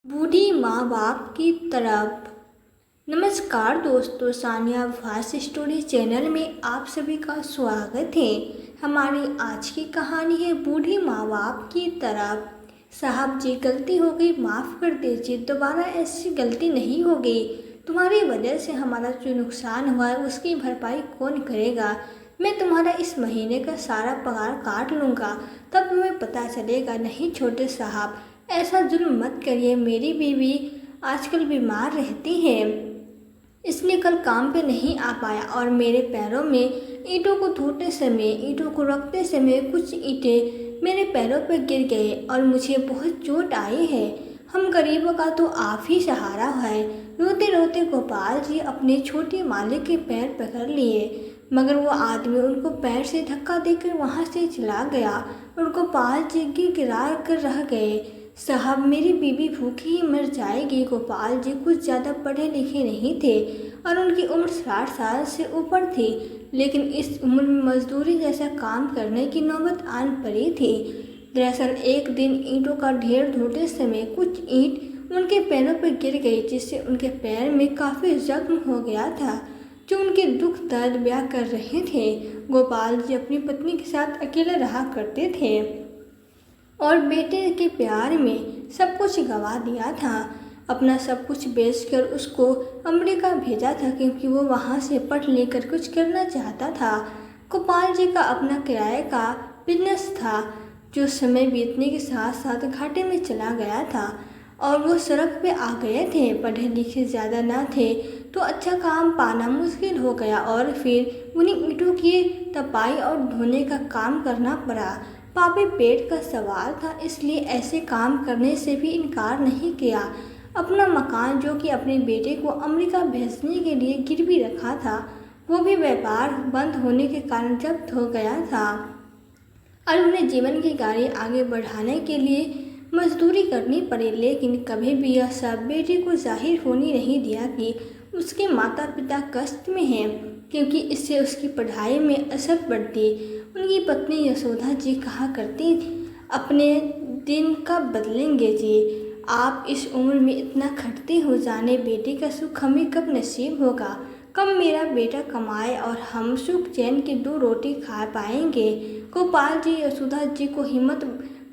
बूढ़ी माँ बाप की तरफ। नमस्कार दोस्तों, सानिया वॉइस स्टोरी चैनल में आप सभी का स्वागत है। हमारी आज की कहानी है बूढ़ी माँ बाप की तरफ। साहब जी, गलती हो गई, माफ़ कर दीजिए, दोबारा ऐसी गलती नहीं होगी। तुम्हारी वजह से हमारा जो नुकसान हुआ है उसकी भरपाई कौन करेगा? मैं तुम्हारा इस महीने का सारा पगार काट लूँगा, तब तुम्हें पता चलेगा। नहीं छोटे साहब, ऐसा जुल्म मत करिए। मेरी बीवी आजकल बीमार रहती है, इसलिए कल काम पे नहीं आ पाया और मेरे पैरों में ईंटों को धोते समय, ईंटों को रखते समय कुछ ईंटें मेरे पैरों पर गिर गए और मुझे बहुत चोट आई है। हम गरीबों का तो आप ही सहारा है। रोते रोते गोपाल जी अपने छोटे मालिक के पैर पकड़ लिए, मगर वो आदमी उनको पैर से धक्का देकर वहाँ से चला गया और गोपाल जी गिरा कर रह गए। साहब, मेरी बीवी भूखी ही मर जाएगी। गोपाल जी कुछ ज़्यादा पढ़े लिखे नहीं थे और उनकी उम्र 60 साल से ऊपर थी, लेकिन इस उम्र में मजदूरी जैसा काम करने की नौबत आन पड़ी थी। दरअसल एक दिन ईंटों का ढेर ढोते समय कुछ ईंट उनके पैरों पर गिर गई, जिससे उनके पैर में काफ़ी जख्म हो गया था, जो उनके दुख दर्द बयां कर रहे थे। गोपाल जी अपनी पत्नी के साथ अकेले रहा करते थे और बेटे के प्यार में सब कुछ गंवा दिया था। अपना सब कुछ बेचकर उसको अमेरिका भेजा था, क्योंकि वो वहाँ से पढ़ लेकर कुछ करना चाहता था। गोपाल जी का अपना किराए का बिजनेस था, जो समय बीतने के साथ साथ घाटे में चला गया था और वो सड़क पे आ गए थे। पढ़े लिखे ज़्यादा ना थे तो अच्छा काम पाना मुश्किल हो गया और फिर उन्हीं ईंटों की तपाई और ढोने का काम करना पड़ा। पापे पेट का सवाल था, इसलिए ऐसे काम करने से भी इनकार नहीं किया। अपना मकान, जो कि अपने बेटे को अमेरिका भेजने के लिए गिरवी रखा था, वो भी व्यापार बंद होने के कारण जब्त हो गया था और उन्हें जीवन की गाड़ी आगे बढ़ाने के लिए मजदूरी करनी पड़ी। लेकिन कभी भी यह सब बेटे को जाहिर होने नहीं दिया कि उसके माता पिता कष्ट में हैं, क्योंकि इससे उसकी पढ़ाई में असर पड़ती। उनकी पत्नी यशोदा जी कहा करती, अपने दिन कब बदलेंगे जी? आप इस उम्र में इतना खटते हो, जाने बेटे का सुख हमें कब नसीब होगा? कब मेरा बेटा कमाए और हम सुख चैन की 2 रोटी खा पाएंगे? गोपाल जी यशोदा जी को हिम्मत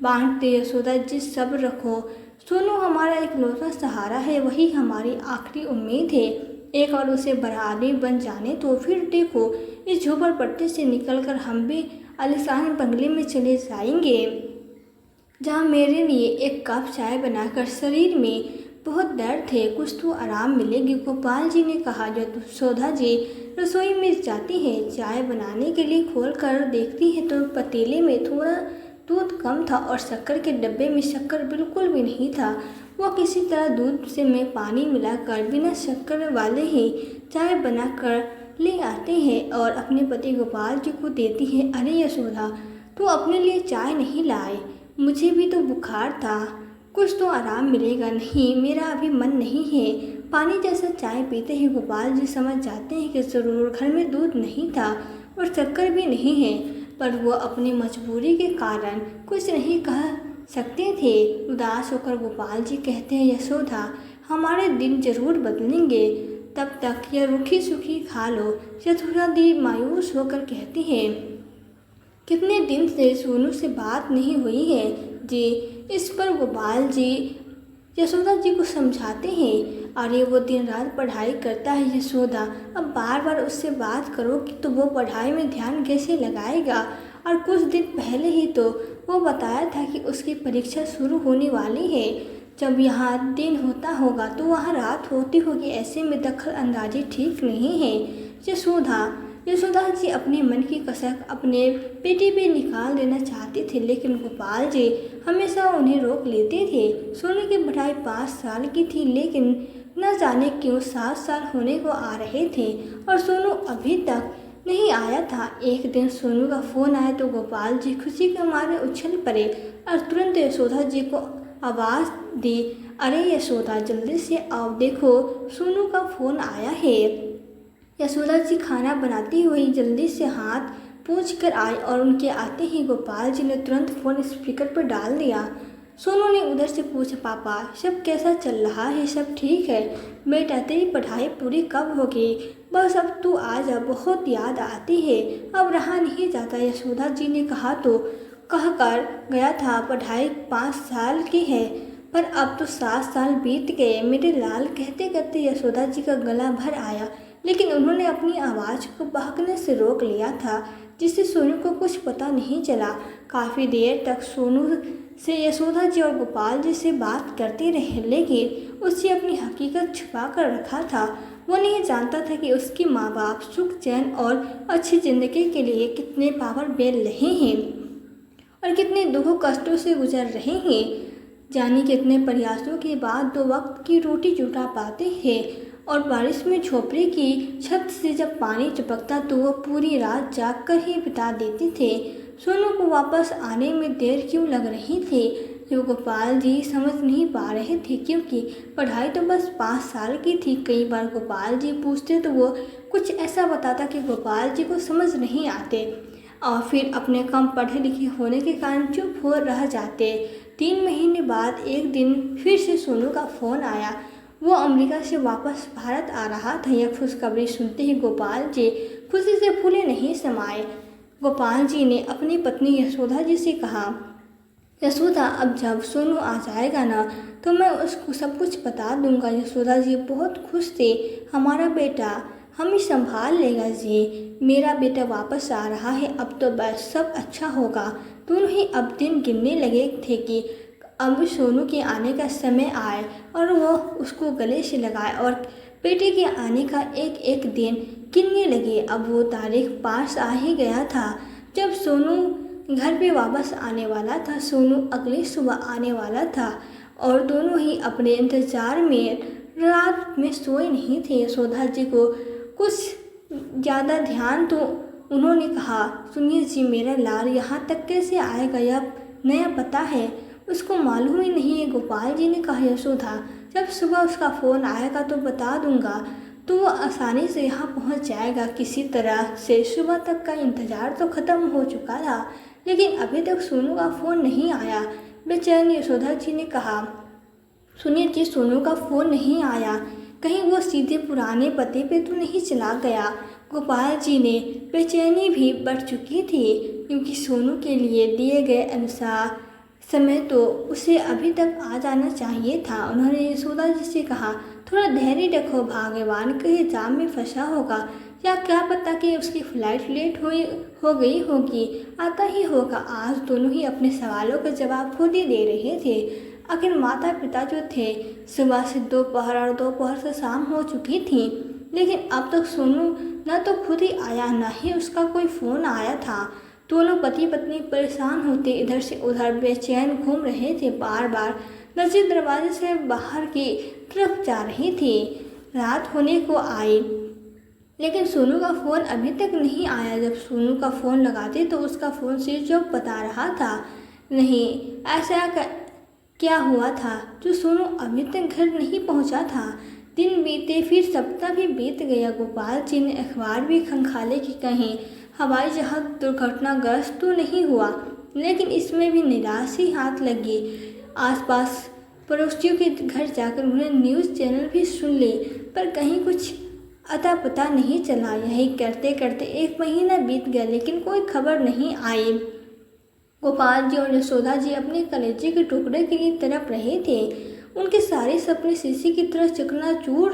बांटते, यशोदा जी सब्र रखो, सोनू हमारा इकलौता सहारा है, वही हमारी आखिरी उम्मीद है। एक और उसे बराबरी बन जाने तो फिर देखो, इस झोपड़पट्टी से निकलकर हम भी आलीशान बंगले में चले जाएंगे, जहाँ मेरे लिए एक कप चाय बनाकर, शरीर में बहुत दर्द है, कुछ तो आराम मिलेगी। गोपाल जी ने कहा। यशोदा जी रसोई में जाती है, चाय बनाने के लिए खोल कर देखती है तो पतीले में थोड़ा दूध कम था और शक्कर के डब्बे में शक्कर बिल्कुल भी नहीं था। वो किसी तरह दूध से में पानी मिलाकर बिना शक्कर वाले ही चाय बनाकर ले आते हैं और अपने पति गोपाल जी को देती है। अरे यशोदा, तू अपने लिए चाय नहीं लाए? मुझे भी तो बुखार था, कुछ तो आराम मिलेगा। नहीं, मेरा अभी मन नहीं है। पानी जैसा चाय पीते ही गोपाल जी समझ जाते हैं कि ज़रूर घर में दूध नहीं था और शक्कर भी नहीं है, पर वो अपनी मजबूरी के कारण कुछ नहीं कह सकते थे। उदास होकर गोपाल जी कहते हैं, यशोदा, हमारे दिन जरूर बदलेंगे, तब तक यह रूखी सूखी खा लो। यशोदा दी मायूस होकर कहती है, कितने दिन से सोनू से बात नहीं हुई है जी। इस पर गोपाल जी यशोदा जी को समझाते हैं, अरे वो दिन रात पढ़ाई करता है यशोदा, अब बार बार उससे बात करो कि तो वो पढ़ाई में ध्यान कैसे लगाएगा? और कुछ दिन पहले ही तो वो बताया था कि उसकी परीक्षा शुरू होने वाली है। जब यहाँ दिन होता होगा तो वहाँ रात होती होगी, ऐसे में दखल अंदाजी ठीक नहीं है। यशोदा जी अपने मन की कसक अपने बेटे पे निकाल देना चाहते थे, लेकिन गोपाल जी हमेशा उन्हें रोक लेते थे। सोनू की पढ़ाई 5 साल की थी, लेकिन न जाने क्यों 7 साल होने को आ रहे थे और सोनू अभी तक नहीं आया था। एक दिन सोनू का फ़ोन आया तो गोपाल जी खुशी के मारे उछल पड़े और तुरंत यशोदा जी को आवाज़ दी, अरे यशोदा, जल्दी से आओ, देखो सोनू का फ़ोन आया है। यशोदा जी खाना बनाती हुई जल्दी से हाथ पोंछ कर आई और उनके आते ही गोपाल जी ने तुरंत फ़ोन स्पीकर पर डाल दिया। सोनू ने उधर से पूछा, पापा सब कैसा चल रहा है, सब ठीक है? बेटा तेरी पढ़ाई पूरी कब होगी? बस अब तू आ जा, बहुत याद आती है, अब रहा नहीं जाता। यशोदा जी ने कहा तो कह कर गया था पढ़ाई 5 साल की है, पर अब तो 7 साल बीत गए मेरे लाल। कहते कहते यशोदा जी का गला भर आया, लेकिन उन्होंने अपनी आवाज़ को बहकने से रोक लिया था, जिससे सोनू को कुछ पता नहीं चला। काफ़ी देर तक सोनू से यशोदा जी और गोपाल जी से बात करते रहे, लेकिन उससे अपनी हकीकत छुपा कर रखा था। वो नहीं जानता था कि उसके माँ बाप सुख चैन और अच्छी ज़िंदगी के लिए कितने पावर बेल रहे हैं और कितने दुखों कष्टों से गुजर रहे हैं। जाने कितने प्रयासों के बाद 2 वक्त की रोटी जुटा पाते हैं, और बारिश में झोपड़ी की छत से जब पानी चिपकता तो वो पूरी रात जाग कर ही बिता देते थे। सोनू को वापस आने में देर क्यों लग रही थी, जो गोपाल जी समझ नहीं पा रहे थे, क्योंकि पढ़ाई तो बस 5 साल की थी। कई बार गोपाल जी पूछते तो वो कुछ ऐसा बताता कि गोपाल जी को समझ नहीं आते, और फिर अपने कम पढ़े लिखे होने के कारण चुप हो रह जाते। 3 महीने बाद एक दिन फिर से सोनू का फ़ोन आया। वो अमेरिका से वापस भारत आ रहा था। यह खुशखबरी सुनते ही गोपाल जी खुशी से फूले नहीं समाये। गोपाल जी ने अपनी पत्नी यशोदा जी से कहा, यशोदा अब जब सोनू आ जाएगा ना तो मैं उसको सब कुछ बता दूंगा। यशोदा जी बहुत खुश थे। हमारा बेटा हमें संभाल लेगा जी, मेरा बेटा वापस आ रहा है, अब तो बस सब अच्छा होगा। दोनों ही अब दिन गिनने लगे थे कि अब सोनू के आने का समय आए, और वो उसको गले से लगाए और बेटे के आने का एक एक दिन गिनने लगे। अब वो तारीख पास आ ही गया था जब सोनू घर पे वापस आने वाला था। सोनू अगली सुबह आने वाला था, और दोनों ही अपने इंतजार में रात में सोए नहीं थे। यशोदा जी को कुछ ज़्यादा ध्यान तो उन्होंने कहा, सुनिए जी मेरा लाल यहाँ तक कैसे आएगा, यह नया पता है, उसको मालूम ही नहीं है। गोपाल जी ने कहा, यशोदा जब सुबह उसका फ़ोन आएगा तो बता दूंगा, तो वो आसानी से यहाँ पहुँच जाएगा। किसी तरह से सुबह तक का इंतज़ार तो ख़त्म हो चुका था, लेकिन अभी तक सोनू का फ़ोन नहीं आया। बेचैन यशोदा जी ने कहा, सुनिए जी सोनू का फ़ोन नहीं आया, कहीं वो सीधे पुराने पते पे तो नहीं चला गया। गोपाल जी ने बेचैनी भी बढ़ चुकी थी, क्योंकि सोनू के लिए दिए गए अनुसार समय तो उसे अभी तक आ जाना चाहिए था। उन्होंने यशोदा जी से कहा, थोड़ा धैर्य रखो, भगवान कहीं जाम में फंसा होगा, या क्या पता कि उसकी फ्लाइट लेट हो गई होगी, आता ही होगा। आज दोनों ही अपने सवालों का जवाब खुद ही दे रहे थे। आखिर माता पिता जो थे, सुबह से दोपहर और दोपहर से शाम हो चुकी थी, लेकिन अब तक सोनू न तो खुद ही आया, न ही उसका कोई फ़ोन आया था। दोनों पति पत्नी परेशान होते इधर से उधर बेचैन घूम रहे थे। बार बार नज़र दरवाजे से बाहर की तरफ जा रही थी। रात होने को आई, लेकिन सोनू का फ़ोन अभी तक नहीं आया। जब सोनू का फ़ोन लगाते तो उसका फ़ोन स्विच ऑफ बता रहा था। नहीं, ऐसा क्या हुआ था जो सोनू अभी तक घर नहीं पहुंचा था? दिन बीते, फिर सप्ताह भी बीत गया। गोपाल जी ने अखबार भी खंगाले कि कहीं हवाई जहाज दुर्घटनाग्रस्त तो नहीं हुआ, लेकिन इसमें भी निराश ही हाथ लगी। आसपास पड़ोसियों के घर जाकर उन्होंने न्यूज़ चैनल भी सुन ली, पर कहीं कुछ अता पता नहीं चला। यही करते करते 1 महीना बीत गया, लेकिन कोई खबर नहीं आई। गोपाल जी और यशोदा जी अपने कलेजे के टुकड़े के लिए तड़प रहे थे। उनके सारे सपने शीशे की तरह चकनाचूर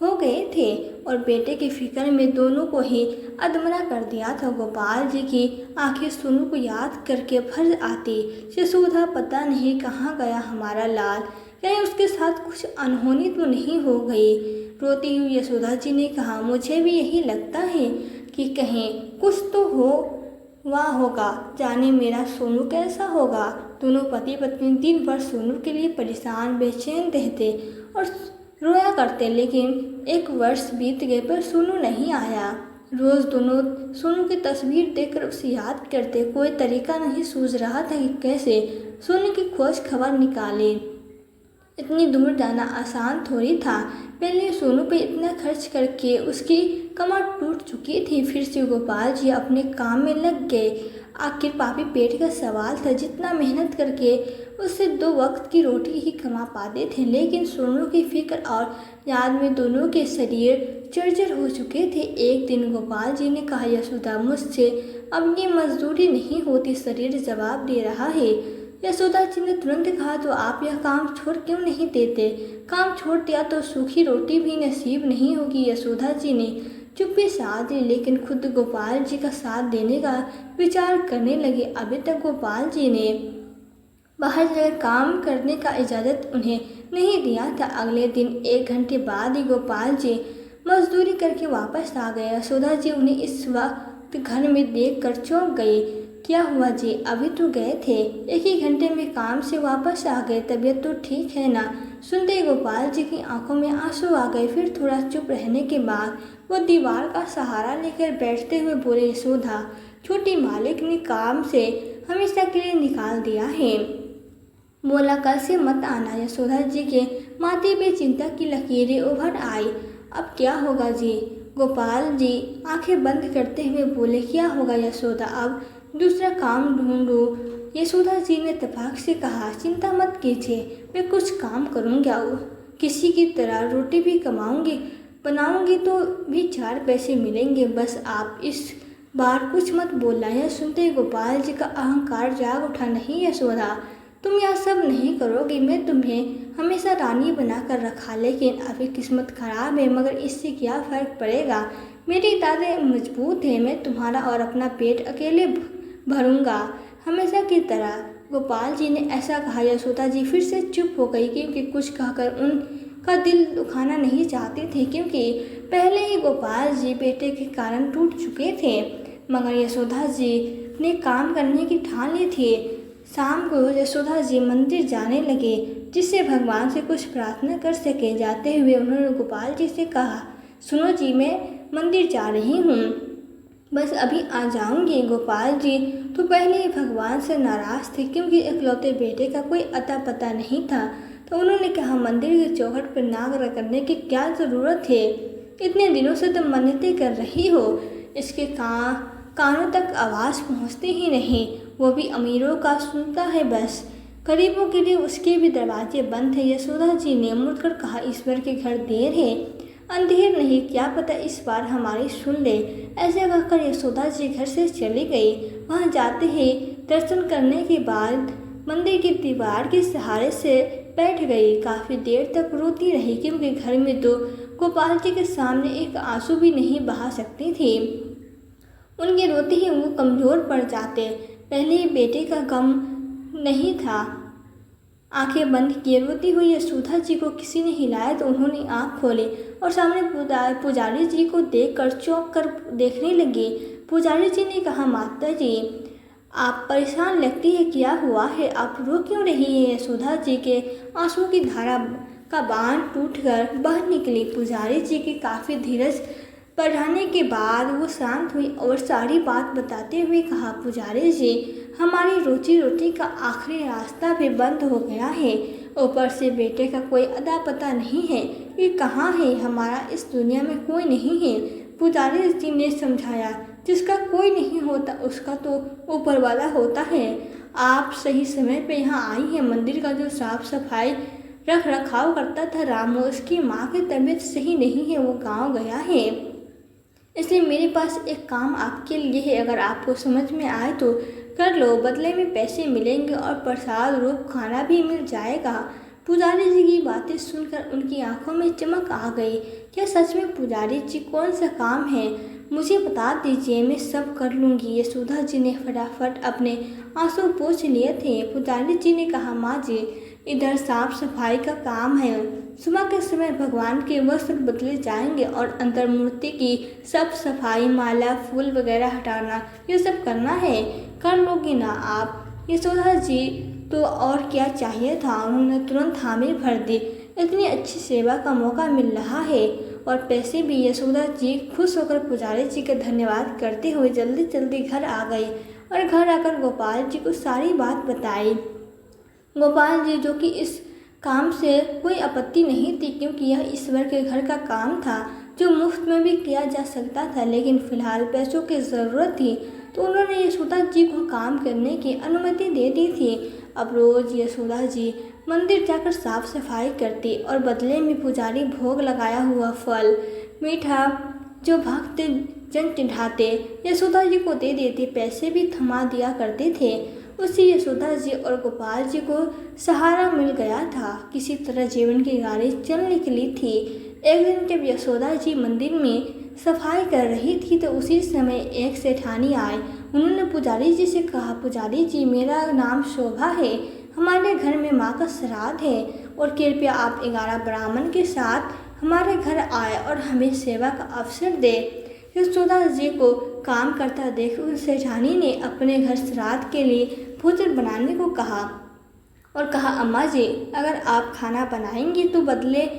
हो गए थे, और बेटे की फिक्र में दोनों को ही अधमरा कर दिया था। गोपाल जी की आंखें सोनू को याद करके भर आती। यशोदा, पता नहीं कहाँ गया हमारा लाल, कहीं उसके साथ कुछ अनहोनी तो नहीं हो गई? रोती हुई यशोदा जी ने कहा, मुझे भी यही लगता है कि कहीं कुछ तो हुआ होगा, जाने मेरा सोनू कैसा होगा। दोनों पति पत्नी दिन भर सोनू के लिए परेशान बेचैन रहते और रोया करते, लेकिन 1 वर्ष बीत गए पर सोनू नहीं आया। रोज़ दोनों सोनू की तस्वीर देखकर उसे याद करते। कोई तरीका नहीं सूझ रहा था कि कैसे सोनू की खोज खबर निकाले। इतनी दूर जाना आसान थोड़ी था। पहले सोनू पे इतना खर्च करके उसकी कमर टूट चुकी थी। फिर से गोपाल जी अपने काम में लग गए। आखिर पापी पेट का सवाल था। जितना मेहनत करके उससे 2 वक्त की रोटी ही कमा पाते थे, लेकिन सोनू की फिक्र और याद में दोनों के शरीर जर्जर हो चुके थे। एक दिन गोपाल जी ने कहा, यशोदा मुझसे अब ये मजदूरी नहीं होती, शरीर जवाब दे रहा है। यशोदा जी ने तुरंत कहा, तो आप यह काम छोड़ क्यों नहीं देते? काम छोड़ दिया तो सूखी रोटी भी नसीब नहीं होगी। यशोदा जी ने चुप्पी साध ली, लेकिन खुद गोपाल जी का साथ देने का विचार करने लगे। अभी तक गोपाल जी ने बाहर जाकर काम करने का इजाज़त उन्हें नहीं दिया था। अगले दिन 1 घंटे बाद ही गोपाल जी मजदूरी करके वापस आ गए। यशोदा जी उन्हें इस वक्त घर में देख कर चौंक गई। क्या हुआ जी, अभी तो गए थे, 1 ही घंटे में काम से वापस आ गए, तबीयत तो ठीक है ना? सुनते ही गोपाल जी की आंखों में आंसू आ गए। फिर थोड़ा चुप रहने के बाद वो दीवार का सहारा लेकर बैठते हुए बोले, यशोदा, छोटी मालिक ने काम से हमेशा के लिए निकाल दिया है, बोला कल से मत आना। यशोदा जी के माथे पे चिंता की लकीरें उभर आई। अब क्या होगा जी? गोपाल जी आंखें बंद करते हुए बोले, क्या होगा यशोदा, अब दूसरा काम ढूंढो। यशोदा जी ने इत्तेफाक से कहा, चिंता मत कीजिए, मैं कुछ काम करूँगा, किसी की तरह रोटी भी कमाऊँगी, बनाऊँगी तो भी 4 पैसे मिलेंगे, बस आप इस बार कुछ मत बोलना। यह सुनते ही गोपाल जी का अहंकार जाग उठा। नहीं यशोदा, तुम यह सब नहीं करोगी, मैं तुम्हें हमेशा रानी बनाकर रखा, लेकिन अभी किस्मत खराब है, मगर इससे क्या फ़र्क पड़ेगा? मेरी दादें मजबूत है, मैं तुम्हारा और अपना पेट अकेले भरूंगा हमेशा की तरह। गोपाल जी ने ऐसा कहा। यशोदा जी फिर से चुप हो गई, क्योंकि कुछ कहकर उनका दिल दुखाना नहीं चाहते थे, क्योंकि पहले ही गोपाल जी बेटे के कारण टूट चुके थे। मगर यशोदा जी ने काम करने की ठान ली थी। शाम को यशोदा जी मंदिर जाने लगे, जिससे भगवान से कुछ प्रार्थना कर सके। जाते हुए उन्होंने गोपाल जी से कहा, सुनो जी, मैं मंदिर जा रही हूँ, बस अभी आ जाऊंगी। गोपाल जी तो पहले ही भगवान से नाराज थे, क्योंकि इकलौते बेटे का कोई अता पता नहीं था। तो उन्होंने कहा, मंदिर की चौखट पर नाक रगड़ने की क्या ज़रूरत है? इतने दिनों से तुम मन्नतें कर रही हो, इसके कानों तक आवाज़ पहुँचती ही नहीं, वो भी अमीरों का सुनता है बस, गरीबों के लिए उसके भी दरवाजे बंद हैं। यशोदा जी ने मुड़कर कहा, ईश्वर के घर देर है, अंधेर नहीं, क्या पता इस बार हमारी सुन ले। ऐसे कहकर यशोदा जी घर से चली गई। वहाँ जाते ही दर्शन करने के बाद मंदिर की दीवार के सहारे से बैठ गई। काफ़ी देर तक रोती रही, क्योंकि घर में तो गोपाल जी के सामने एक आंसू भी नहीं बहा सकती थी। उनके रोते ही वो कमज़ोर पड़ जाते। पहले ही बेटे का गम नहीं था। आंखें बंद किए रोती हुई यशोदा जी को किसी ने हिलाया, तो उन्होंने आंख खोली और सामने पुजारी जी को देखकर चौंक कर देखने लगी। पुजारी जी ने कहा, माता जी, आप परेशान लगती है, क्या हुआ है, आप रो क्यों रही है? यशोदा जी के आंसुओं की धारा का बांध टूटकर बह निकली। पुजारी जी की काफ़ी धीरज बढ़ाने के बाद वो शांत हुई और सारी बात बताते हुए कहा, पुजारी जी, हमारी रोजी रोटी का आखिरी रास्ता भी बंद हो गया है, ऊपर से बेटे का कोई अता पता नहीं है, ये कहाँ है, हमारा इस दुनिया में कोई नहीं है। पुजारी जी ने समझाया, जिसका कोई नहीं होता उसका तो ऊपर वाला होता है। आप सही समय पे यहाँ आई हैं। मंदिर का जो साफ सफाई रख रखाव करता था रामू, उसकी माँ की तबीयत सही नहीं है, वो गाँव गया है, इसलिए मेरे पास एक काम आपके लिए है, अगर आपको समझ में आए तो कर लो, बदले में पैसे मिलेंगे और प्रसाद रूप खाना भी मिल जाएगा। पुजारी जी की बातें सुनकर उनकी आंखों में चमक आ गई। क्या सच में पुजारी जी, कौन सा काम है, मुझे बता दीजिए, मैं सब कर लूँगी। यशोदा जी ने फटाफट अपने आंसू पोंछ लिए थे। पुजारी जी ने कहा, माँ जी, इधर साफ सफाई का काम है, सुबह के समय भगवान के वस्त्र बदले जाएंगे और अंदर मूर्ति की सब सफाई, माला, फूल वगैरह हटाना, ये सब करना है, कर लोगी ना आप? यशोदा जी तो और क्या चाहिए था, उन्होंने तुरंत हामी भर दी। इतनी अच्छी सेवा का मौका मिल रहा है और पैसे भी। यशोदा जी खुश होकर पुजारी जी का धन्यवाद करते हुए जल्दी जल्दी घर आ गई और घर आकर गोपाल जी को सारी बात बताई। गोपाल जी, जो कि इस काम से कोई आपत्ति नहीं थी, क्योंकि यह ईश्वर के घर का काम था जो मुफ्त में भी किया जा सकता था, लेकिन फिलहाल पैसों की ज़रूरत थी, तो उन्होंने यशोदा जी को काम करने की अनुमति दे दी थी। अब रोज यशोदा जी मंदिर जाकर साफ सफाई करती और बदले में पुजारी भोग लगाया हुआ फल मीठा जो भक्त जन चढ़ाते यशोदा जी को दे देते, पैसे भी थमा दिया करते थे। उससे यशोदा जी और गोपाल जी को सहारा मिल गया था। किसी तरह जीवन की गाड़ी चल निकली थी। एक दिन जब यशोदा जी मंदिर में सफाई कर रही थी तो उसी समय एक सेठानी आए। उन्होंने पुजारी जी से कहा, पुजारी जी मेरा नाम शोभा है, हमारे घर में माँ का श्राद्ध है और कृपया आप 11 ब्राह्मण के साथ हमारे घर आए और हमें सेवा का अवसर दे। यशोदा जी को काम करता देख उस सेठानी ने अपने घर श्राद्ध के लिए भोजन बनाने को कहा और कहा, अम्मा जी अगर आप खाना बनाएंगी तो बदले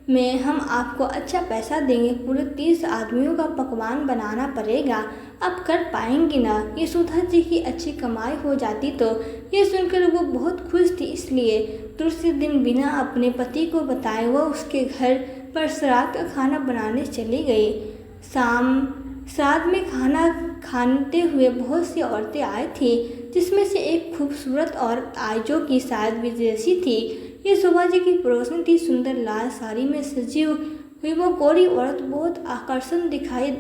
में हम आपको अच्छा पैसा देंगे। पूरे 30 आदमियों का पकवान बनाना पड़ेगा, आप कर पाएंगी ना। यशोदा जी की अच्छी कमाई हो जाती तो ये सुनकर वो बहुत खुश थी। इसलिए दूसरे दिन बिना अपने पति को बताए वह उसके घर पर श्राद्ध का खाना बनाने चली गई। श्राद्ध में खाना खाते हुए बहुत सी औरतें आई थी, जिसमें से एक खूबसूरत औरत आई जो कि शायद विदेशी थी। ये शोभा जी की पड़ोसन थी। सुंदर लाल साड़ी में सजी हुई वो गोरी औरत बहुत आकर्षण दिखाई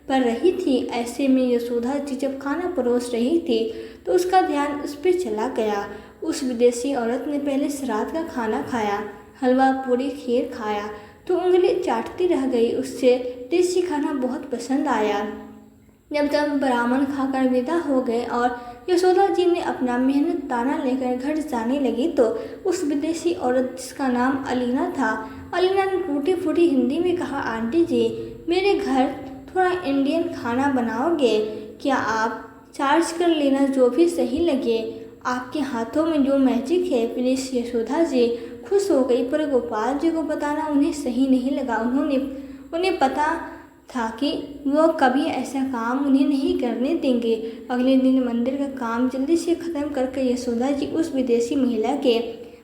पड़ रही थी। ऐसे में यशोदा जी जब खाना परोस रही थी तो उसका ध्यान उस पर चला गया। उस विदेशी औरत ने पहले श्राद्ध का खाना खाया, हलवा पूरी खीर खाया तो उंगली चाटती रह गई। उससे देसी खाना बहुत पसंद आया। जब ब्राह्मण खाकर विदा हो गए और यशोदा जी ने अपना मेहनत ताना लेकर घर जाने लगी तो उस विदेशी औरत जिसका नाम अलीना था, अलीना ने टूटी फूटी हिंदी में कहा, आंटी जी मेरे घर थोड़ा इंडियन खाना बनाओगे क्या? आप चार्ज कर लेना जो भी सही लगे, आपके हाथों में जो मैजिक है। प्लीज। यशोदा जी खुश हो गई, पर गोपाल जी को बताना उन्हें सही नहीं लगा। उन्हें पता था कि वो कभी ऐसा काम उन्हें नहीं करने देंगे। अगले दिन मंदिर का काम जल्दी से ख़त्म करके यशोदा जी उस विदेशी महिला के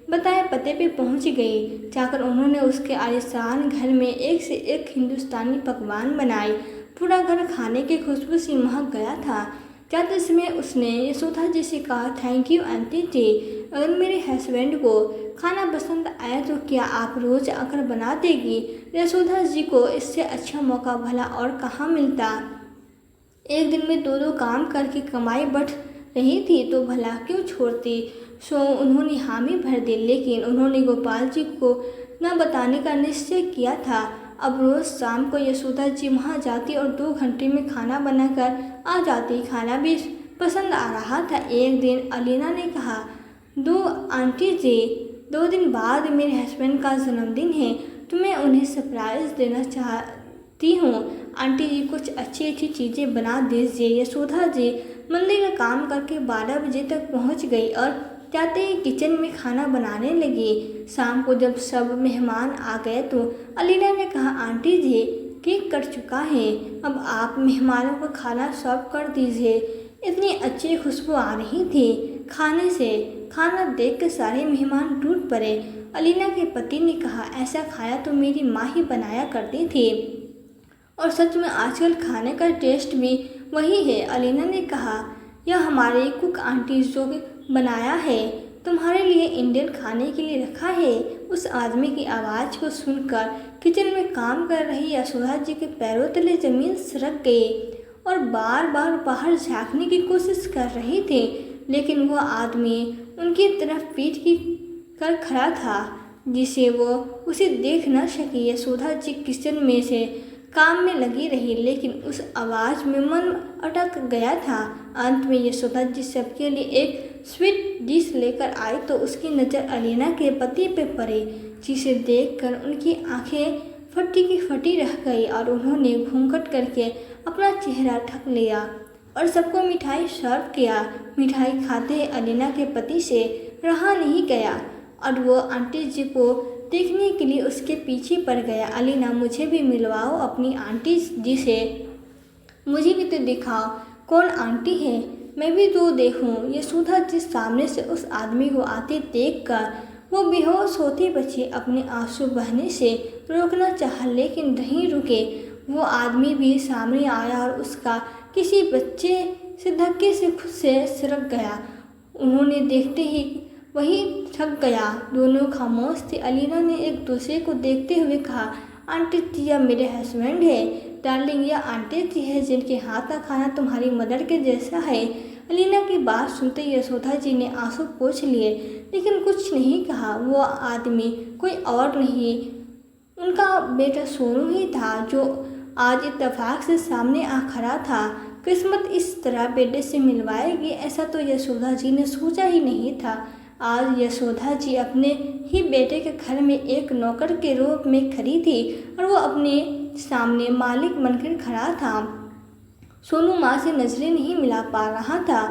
बताए पते पे पहुंच गई। जाकर उन्होंने उसके आलीशान घर में एक से एक हिंदुस्तानी पकवान बनाए। पूरा घर खाने की खुशबू से महक गया था। जाते समय उसने यशोदा जी से कहा, थैंक यू आंटी जी, अगर मेरे हस्बैंड को खाना पसंद आया तो क्या आप रोज़ आकर बना देगी? यशोदा जी को इससे अच्छा मौका भला और कहाँ मिलता। एक दिन में दो काम करके कमाई बढ़ रही थी तो भला क्यों छोड़ती। सो उन्होंने हामी भर दी, लेकिन उन्होंने गोपाल जी को न बताने का निश्चय किया था। अब रोज़ शाम को यशोदा जी वहाँ जाती और 2 घंटे में खाना बनाकर आ जाती। खाना भी पसंद आ रहा था। एक दिन अलीना ने कहा, आंटी जी 2 दिन बाद मेरे हस्बैंड का जन्मदिन है तो मैं उन्हें सरप्राइज़ देना चाहती हूँ। आंटी जी कुछ अच्छी अच्छी चीज़ें बना दीजिए। यशोदा जी मंदिर का काम करके 12 बजे तक पहुँच गई और जाते ही किचन में खाना बनाने लगी। शाम को जब सब मेहमान आ गए तो अलीना ने कहा, आंटी जी केक कट चुका है, अब आप मेहमानों को खाना सर्व कर दीजिए। इतनी अच्छी खुशबू आ रही थी खाने से। खाना देख कर सारे मेहमान टूट पड़े। अलीना के पति ने कहा, ऐसा खाया तो मेरी माँ ही बनाया करती थी और सच में आजकल खाने का टेस्ट भी वही है। अलीना ने कहा, यह हमारी कुक आंटी जो बनाया है, तुम्हारे लिए इंडियन खाने के लिए रखा है। उस आदमी की आवाज़ को सुनकर किचन में काम कर रही यशोदा जी के पैरों तले जमीन सरक गई और बार बार बाहर झांकने की कोशिश कर रही थी, लेकिन वह आदमी उनकी तरफ पीठ की कर खड़ा था जिसे वो उसे देख न सकी। यशोदा जी किचन में से काम में लगी रही, लेकिन उस आवाज़ में मन अटक गया था। अंत में यशोदा जी सबके लिए एक स्वीट डिश लेकर आई तो उसकी नज़र अलीना के पति पे पड़ी, जिसे देखकर उनकी आंखें फटी की फटी रह गई और उन्होंने घूंघट करके अपना चेहरा ढक लिया और सबको मिठाई सर्व किया। मिठाई खाते अलीना के पति से रहा नहीं गया और वो आंटी जी को देखने के लिए उसके पीछे पड़ गया। अलीना, मुझे भी मिलवाओ अपनी आंटी जी से, मुझे भी तो दिखाओ कौन आंटी है, मैं भी तो देखूं। यशोदा जी सामने से उस आदमी को आते देखकर वो बेहोश होती बची। अपने आंसू बहने से रोकना चाहा लेकिन नहीं रुके। वो आदमी भी सामने आया और उसका किसी बच्चे से धक्के से खुद से सिरक गया। उन्होंने देखते ही वही थक गया। दोनों खामोश थे। अलीना ने एक दूसरे को देखते हुए कहा, आंटी जी यह मेरे हस्बैंड है। डार्लिंग यह आंटी जी है जिनके हाथ का खाना तुम्हारी मदर के जैसा है। अलीना की बात सुनते यशोदा जी ने आंसू पोंछ लिए, लेकिन कुछ नहीं कहा। वो आदमी कोई और नहीं, उनका बेटा सोनू ही था जो आज इत्तेफाक से सामने आ खड़ा था। किस्मत इस तरह बेटे से मिलवाएगी ऐसा तो यशोदा जी ने सोचा ही नहीं था। आज यशोदा जी अपने ही बेटे के घर में एक नौकर के रूप में खड़ी थी और वो अपने सामने मालिक बनकर खड़ा था। सोनू माँ से नजरें नहीं मिला पा रहा था।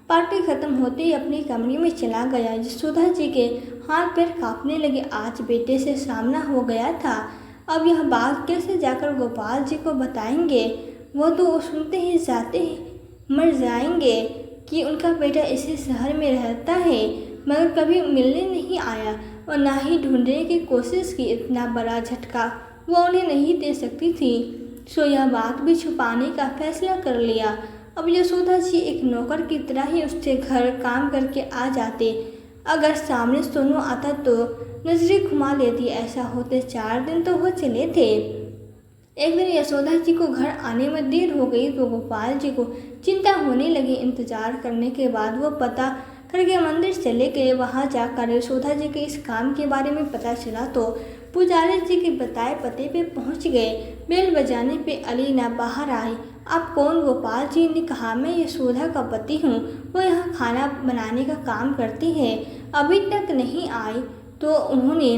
पार्टी खत्म होते ही अपने कमरे में चला गया। यशोदा जी के हाथ पैर कांपने लगे। आज बेटे से सामना हो गया था। अब यह बात कैसे जाकर गोपाल जी को बताएंगे? वो तो सुनते ही जाते ही मर जाएंगे कि उनका बेटा इसी शहर में रहता है मगर कभी मिलने नहीं आया और ना ही ढूंढने की कोशिश की। इतना बड़ा झटका वो उन्हें नहीं दे सकती थी, सो यह बात भी छुपाने का फैसला कर लिया। अब यशोदा जी एक नौकर की तरह ही उसके घर काम करके आ जाते। अगर सामने सोनू आता तो नजरें घुमा लेती। ऐसा होते 4 दिन तो हो चले थे। एक दिन यशोदा जी को घर आने में देर हो गई तो गोपाल जी को चिंता होने लगी। इंतजार करने के बाद वो पता करके मंदिर चले गए। वहाँ जाकर यशोदा जी के इस काम के बारे में पता चला तो पुजारी जी के बताए पते पे पहुँच गए। बेल बजाने पे अलीना बाहर आई। आप कौन? गोपाल जी ने कहा, मैं यशोदा का पति हूँ। वो यहाँ खाना बनाने का काम करती है, अभी तक नहीं आई। तो उन्होंने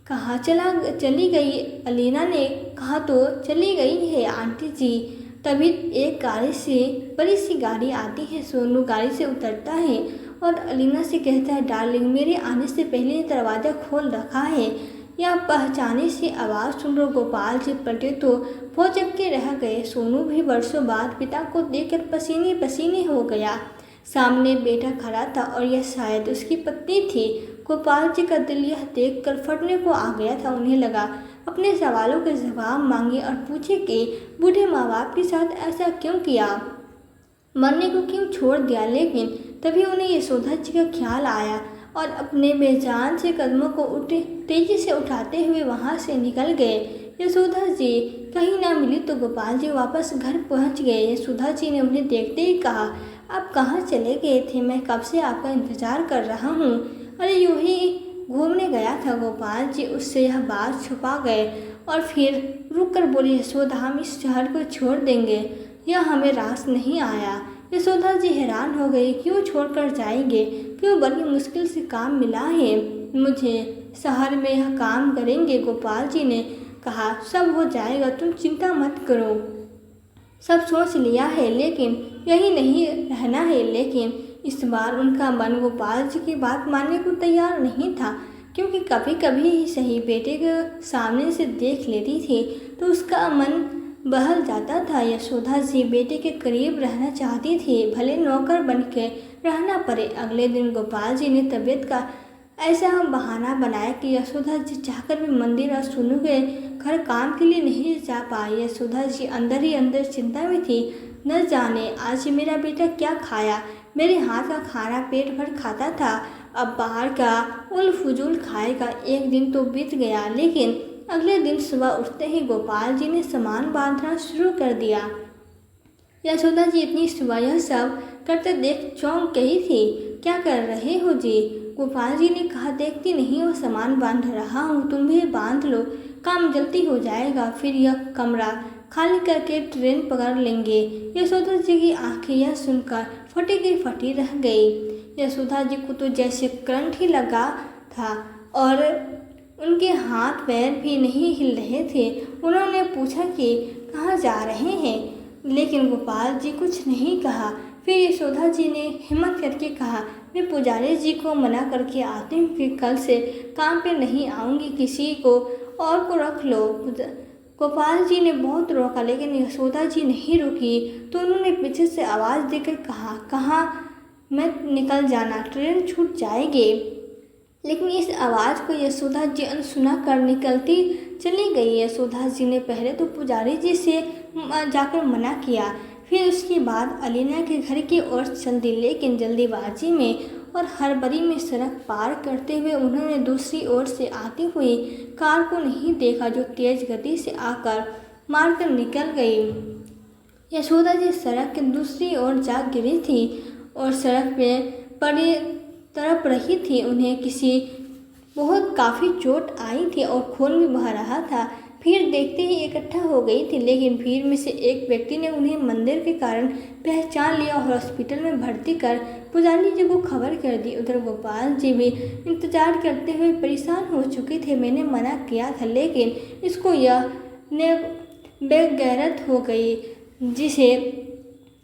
कहा चली गई। अलीना ने कहा तो चली गई है आंटी जी। तभी एक गाड़ी से बड़ी सी गाड़ी आती है। सोनू गाड़ी से उतरता है और अलीना से कहता है, डार्लिंग मेरे आने से पहले दरवाज़ा खोल रखा है। यह पहचाने से आवाज़ सुन लो। गोपाल जी पलटे तो भौचक्के के रह गए। सोनू भी वर्षों बाद पिता को देखकर पसीने पसीने हो गया। सामने बेटा खड़ा था और यह शायद उसकी पत्नी थी। गोपाल जी का दिल यह देखकर फटने को आ गया था। उन्हें लगा अपने सवालों के जवाब मांगे और पूछे कि बूढ़े माँ बाप के साथ ऐसा क्यों किया, मरने को क्यों छोड़ दिया। लेकिन तभी उन्हें यशोदा जी का ख्याल आया और अपने बेजान से कदमों को तेजी से उठाते हुए वहाँ से निकल गए। यशोदा जी कहीं ना मिली तो गोपाल जी वापस घर पहुँच गए। यशोदा जी ने उन्हें देखते ही कहा, आप कहाँ चले गए थे? मैं कब से आपका इंतजार कर रहा हूँ। अरे यूँ ही घूमने गया था। गोपाल जी उससे यह बात छुपा गए और फिर रुक कर बोले, यशोदा हम इस शहर को छोड़ देंगे, यह हमें रास नहीं आया। यशोदा जी हैरान हो गई, क्यों छोड़कर जाएंगे? क्यों? बड़ी मुश्किल से काम मिला है मुझे, शहर में यह काम करेंगे। गोपाल जी ने कहा, सब हो जाएगा, तुम चिंता मत करो, सब सोच लिया है, लेकिन यही नहीं रहना है। लेकिन इस बार उनका मन गोपाल जी की बात मानने को तैयार नहीं था, क्योंकि कभी कभी ही सही बेटे को सामने से देख लेती थी तो उसका मन बहल जाता था। यशोदा जी बेटे के करीब रहना चाहती थी, भले नौकर बनकर रहना पड़े। अगले दिन गोपाल जी ने तबीयत का ऐसा बहाना बनाया कि यशोदा जी चाहकर भी मंदिर और सोनू के घर काम के लिए नहीं जा पाई। यशोदा जी अंदर ही अंदर चिंता में थी, न जाने आज मेरा बेटा क्या खाया। मेरे हाथ का खाना पेट भर खाता था, अब बाहर का उल फुजूल खाएगा। एक दिन तो बीत गया, लेकिन अगले दिन सुबह उठते ही गोपाल जी ने सामान बांधना शुरू कर दिया। यशोदा जी इतनी सुबह यह सब करते देख चौंक गई थी। क्या कर रहे हो जी? गोपाल जी ने कहा, देखती नहीं हो सामान बांध रहा हूँ, तुम भी बांध लो, काम जल्दी हो जाएगा, फिर यह कमरा खाली करके ट्रेन पकड़ लेंगे। यशोदा जी की आंखें यह सुनकर फटी की फटी रह गई। यशोदा जी को तो जैसे करंट ही लगा था और उनके हाथ पैर भी नहीं हिल रहे थे। उन्होंने पूछा कि कहाँ जा रहे हैं, लेकिन गोपाल जी कुछ नहीं कहा। फिर यशोदा जी ने हिम्मत करके कहा, मैं पुजारी जी को मना करके आती हूँ कि कल से काम पे नहीं आऊँगी, किसी को और को रख लो। गोपाल जी ने बहुत रोका, लेकिन यशोदा जी नहीं रुकी तो उन्होंने पीछे से आवाज़ देकर कहा, कहाँ मैं निकल जाना, ट्रेन छूट जाएगी। लेकिन इस आवाज़ को यशोदा जी अनसुना कर निकलती चली गई। यशोदा जी ने पहले तो पुजारी जी से जाकर मना किया, फिर उसके बाद अलीना के घर की ओर चल दी, लेकिन जल्दीबाजी में और हड़बड़ी में सड़क पार करते हुए उन्होंने दूसरी ओर से आती हुई कार को नहीं देखा, जो तेज गति से आकर मारकर निकल गई। यशोदा जी सड़क के दूसरी ओर जा गिरी थी और सड़क पे पड़ी तड़प रही थी। उन्हें काफ़ी चोट आई थी और खून भी बह रहा था। भीड़ देखते ही इकट्ठा हो गई थी, लेकिन भीड़ में से एक व्यक्ति ने उन्हें मंदिर के कारण पहचान लिया और हॉस्पिटल में भर्ती कर पुजारी जी को खबर कर दी। उधर गोपाल जी भी इंतजार करते हुए परेशान हो चुके थे। मैंने मना किया था, लेकिन इसको यह बेगैरत हो गई, जिसे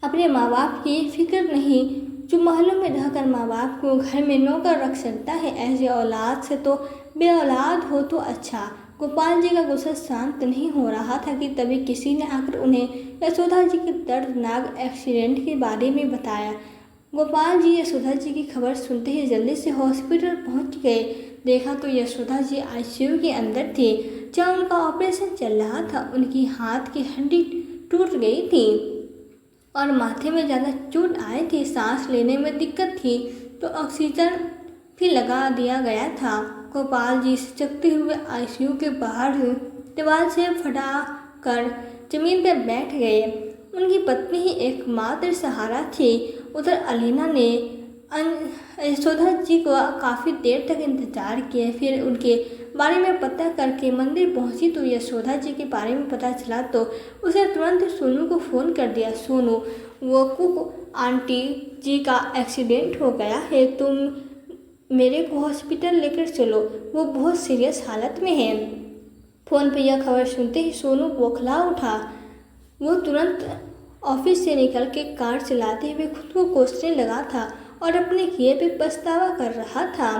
अपने माँ बाप की फिक्र नहीं, जो महलों में रहकर माँ बाप को घर में नौकर रख सकता है। ऐसे औलाद से तो बे औलाद हो तो अच्छा। गोपाल जी का गुस्सा शांत नहीं हो रहा था कि तभी किसी ने आकर उन्हें यशोदा जी के दर्दनाक एक्सीडेंट के बारे में बताया। गोपाल जी यशोदा जी की खबर सुनते ही जल्दी से हॉस्पिटल पहुंच गए। देखा तो यशोदा जी आईसीयू के अंदर थी, जहाँ उनका ऑपरेशन चल रहा था। उनकी हाथ की हड्डी टूट गई थी और माथे में ज़्यादा चोट आई थी। सांस लेने में दिक्कत थी तो ऑक्सीजन भी लगा दिया गया था। गोपाल जी सिचकते हुए आईसीयू के बाहर दीवार से फटा कर जमीन पर बैठ गए। उनकी पत्नी ही एकमात्र सहारा थी। उधर अलीना ने यशोदा जी को काफ़ी देर तक इंतजार किया। फिर उनके बारे में पता करके मंदिर पहुंची तो यशोदा जी के बारे में पता चला तो उसे तुरंत सोनू को फ़ोन कर दिया। सोनू, वो कुक आंटी जी का एक्सीडेंट हो गया है, तुम मेरे को हॉस्पिटल लेकर चलो, वो बहुत सीरियस हालत में है। फ़ोन पर यह खबर सुनते ही सोनू बौखला उठा। वो तुरंत ऑफिस से निकल के कार चलाते हुए खुद को कोसने लगा था और अपने किए पे पछतावा कर रहा था।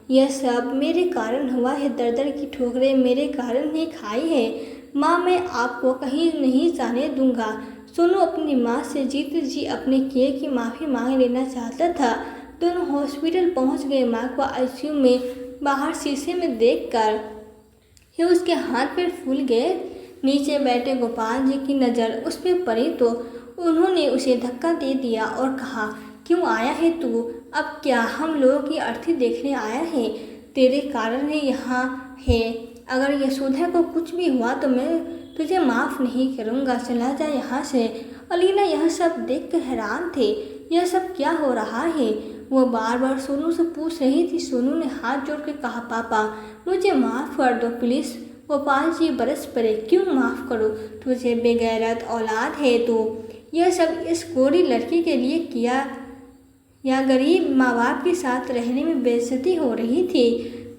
यह सब मेरे कारण हुआ है, दर की ठोकरें मेरे कारण ही खाई है। माँ, मैं आपको कहीं नहीं जाने दूंगा। सोनू अपनी माँ से जीते जी अपने किए की माफ़ी मांग लेना चाहता था। दोनों हॉस्पिटल पहुँच गए। माँ को आईसीयू में बाहर शीशे में देखकर ही उसके हाथ पैर फूल गए। नीचे बैठे गोपाल जी की नज़र उस पर पड़ी तो उन्होंने उसे धक्का दे दिया और कहा, क्यों आया है तू? अब क्या हम लोगों की अर्थी देखने आया है? तेरे कारण ही यहाँ है। अगर यशोदा को कुछ भी हुआ तो मैं तुझे माफ़ नहीं करूँगा। चला जा यहाँ से। अलीना यह सब देख कर हैरान थे। यह सब क्या हो रहा है? वो बार बार सोनू से पूछ रही थी। सोनू ने हाथ जोड़ कर कहा, पापा मुझे माफ़ कर दो प्लीज़। गोपाल जी बरस पड़े, क्यों माफ़ करो? तुझे बेगैरत औलाद है तो यह सब इस गोरी लड़की के लिए किया या गरीब माँ बाप के साथ रहने में बेइज्जती हो रही थी?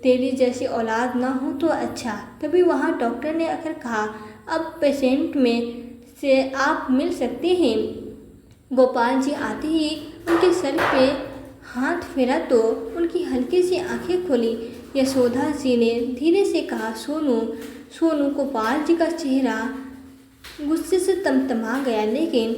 तेरी जैसी औलाद ना हो तो अच्छा। तभी वहाँ डॉक्टर ने आकर कहा, अब पेशेंट में से आप मिल सकते हैं। गोपाल जी आते ही उनके सर पे हाथ फेरा तो उनकी हल्की सी आंखें खुली। यशोदा जी ने धीरे से कहा, सोनू। सोनू। गोपाल जी का चेहरा गुस्से से तमतमा गया, लेकिन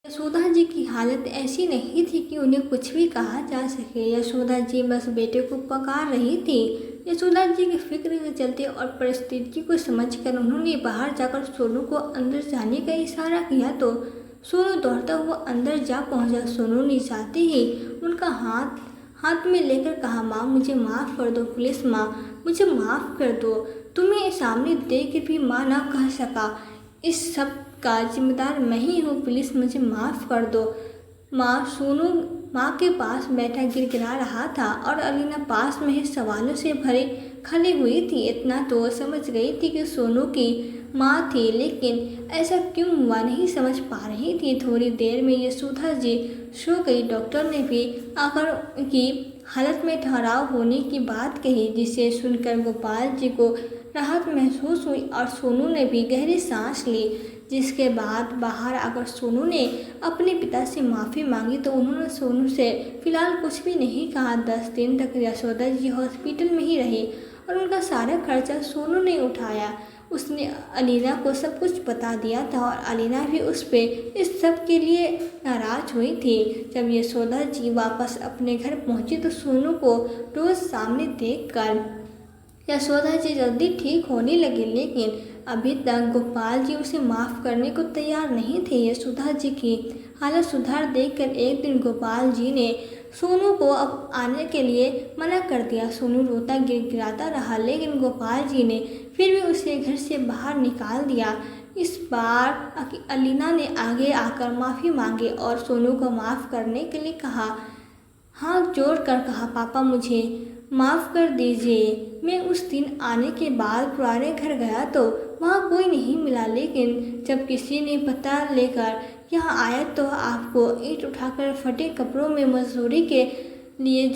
यशोदा जी की हालत ऐसी नहीं थी कि उन्हें कुछ भी कहा जा सके। यशोदा जी बस बेटे को पुकार रही थी। यशोदा जी की फिक्र के चलते और परिस्थिति को समझकर उन्होंने बाहर जाकर सोनू को अंदर जाने का इशारा किया तो सोनू दौड़ता हुआ अंदर जा पहुंचा। सोनू ने जाते ही उनका हाथ में लेकर कहा, माँ मुझे माफ़ कर दो, प्लीज़ माँ मुझे माफ़ कर दो। तुम्हें सामने देख के भी माँ ना कह सका, इस सब का जिम्मेदार मैं ही हूँ, प्लीज़ मुझे माफ़ कर दो माँ। सोनू माँ के पास बैठा गिड़गिड़ा रहा था और अलीना पास में ही सवालों से भरे खड़ी हुई थी। इतना तो समझ गई थी कि सोनू की माँ थी, लेकिन ऐसा क्यों हुआ नहीं समझ पा रही थी। थोड़ी देर में यशोदा जी सो गई। डॉक्टर ने भी आकर उनकी हालत में ठहराव होने की बात कही, जिसे सुनकर गोपाल जी को राहत महसूस हुई और सोनू ने भी गहरी सांस ली। जिसके बाद बाहर आकर सोनू ने अपने पिता से माफ़ी मांगी तो उन्होंने सोनू से फिलहाल कुछ भी नहीं कहा। 10 दिन तक यशोदा जी हॉस्पिटल में ही रही और उनका सारा खर्चा सोनू ने उठाया। उसने अलीना को सब कुछ बता दिया था और अलीना भी उस पर इस सब के लिए नाराज़ हुई थी। जब यशोदा जी वापस अपने घर पहुंची तो सोनू को रोज़ सामने देखकर यशोदा जी जल्दी ठीक होने लगी, लेकिन अभी तक गोपाल जी उसे माफ़ करने को तैयार नहीं थे। यशोदा जी की हालत सुधार देखकर एक दिन गोपाल जी ने सोनू को अब आने के लिए मना कर दिया। सोनू रोता गिड़गिड़ाता रहा, लेकिन गोपाल जी ने फिर भी उसे घर से बाहर निकाल दिया। इस बार अलीना ने आगे आकर माफ़ी मांगी और सोनू को माफ़ करने के लिए कहा। हाथ जोड़कर कहा, पापा मुझे माफ़ कर दीजिए। मैं उस दिन आने के बाद पुराने घर गया तो वहाँ कोई नहीं मिला, लेकिन जब किसी ने पता लेकर यहाँ आया तो आपको ईंट उठाकर फटे कपड़ों में मजदूरी के लिए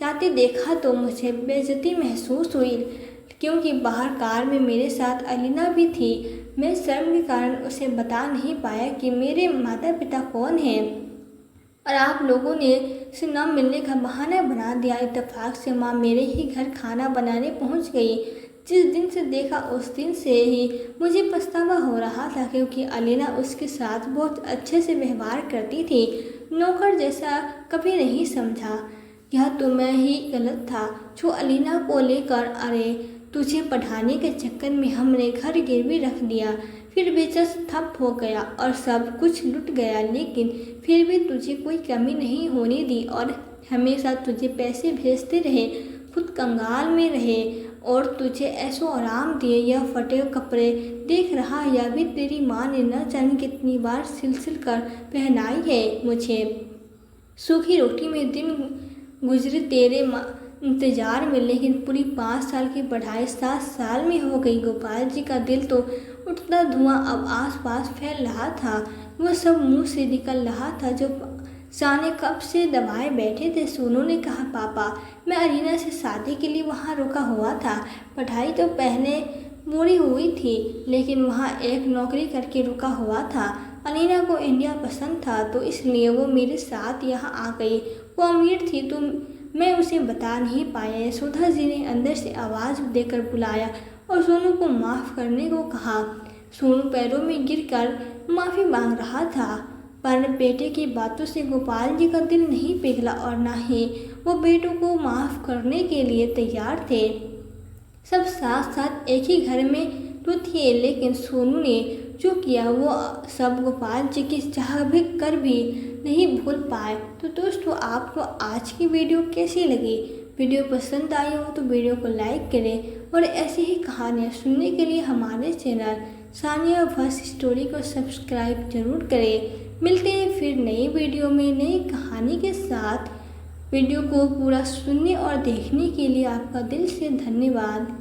जाते देखा तो मुझे बेइज्जती महसूस हुई, क्योंकि बाहर कार में मेरे साथ अलीना भी थी। मैं शर्म के कारण उसे बता नहीं पाया कि मेरे माता पिता कौन हैं, और आप लोगों ने उसे न मिलने का बहाना बना दिया। इत्तेफाक से माँ मेरे ही घर खाना बनाने पहुँच गई। जिस दिन से देखा उस दिन से ही मुझे पछतावा हो रहा था, क्योंकि अलीना उसके साथ बहुत अच्छे से व्यवहार करती थी, नौकर जैसा कभी नहीं समझा। यह तो मैं ही गलत था जो अलीना को लेकर, अरे तुझे पढ़ाने के चक्कर में हमने घर गिरवी रख दिया, फिर बिजनेस ठप हो गया और सब कुछ लुट गया, लेकिन फिर भी तुझे कोई कमी नहीं होने दी और हमेशा तुझे पैसे भेजते रहे, खुद कंगाल में रहे और तुझे ऐसो आराम दिए। यह फटे कपड़े देख रहा, यह भी तेरी माँ ने न जाने कितनी बार सिल कर पहनाई है मुझे। सूखी रोटी में दिन गुजरे तेरे इंतजार में, लेकिन पूरी 5 साल की पढ़ाई 7 साल में हो गई। गोपाल जी का दिल तो उठता धुआं अब आसपास फैल रहा था। वह सब मुंह से निकल रहा था जो जाने कब से दबाए बैठे थे। सोनू ने कहा, पापा मैं अलीना से शादी के लिए वहाँ रुका हुआ था। पढ़ाई तो पहले पूरी हुई थी, लेकिन वहाँ एक नौकरी करके रुका हुआ था। अलीना को इंडिया पसंद था तो इसलिए वो मेरे साथ यहाँ आ गई। वो अमीर थी तो मैं उसे बता नहीं पाया। यशोदा जी ने अंदर से आवाज़ देकर बुलाया और सोनू को माफ़ करने को कहा। सोनू पैरों में गिरकर माफ़ी मांग रहा था, पर बेटे की बातों से गोपाल जी का दिल नहीं पिघला और न ही वो बेटों को माफ़ करने के लिए तैयार थे। सब साथ साथ एक ही घर में तो थे, लेकिन सोनू ने जो किया वो सब गोपाल जी की चाह भी कर भी नहीं भूल पाए। तो दोस्तों, आपको आज की वीडियो कैसी लगी? वीडियो पसंद आई हो तो वीडियो को लाइक करें और ऐसी ही कहानियाँ सुनने के लिए हमारे चैनल सानिया भस स्टोरी को सब्सक्राइब जरूर करें। मिलते हैं फिर नई वीडियो में नई कहानी के साथ। वीडियो को पूरा सुनने और देखने के लिए आपका दिल से धन्यवाद।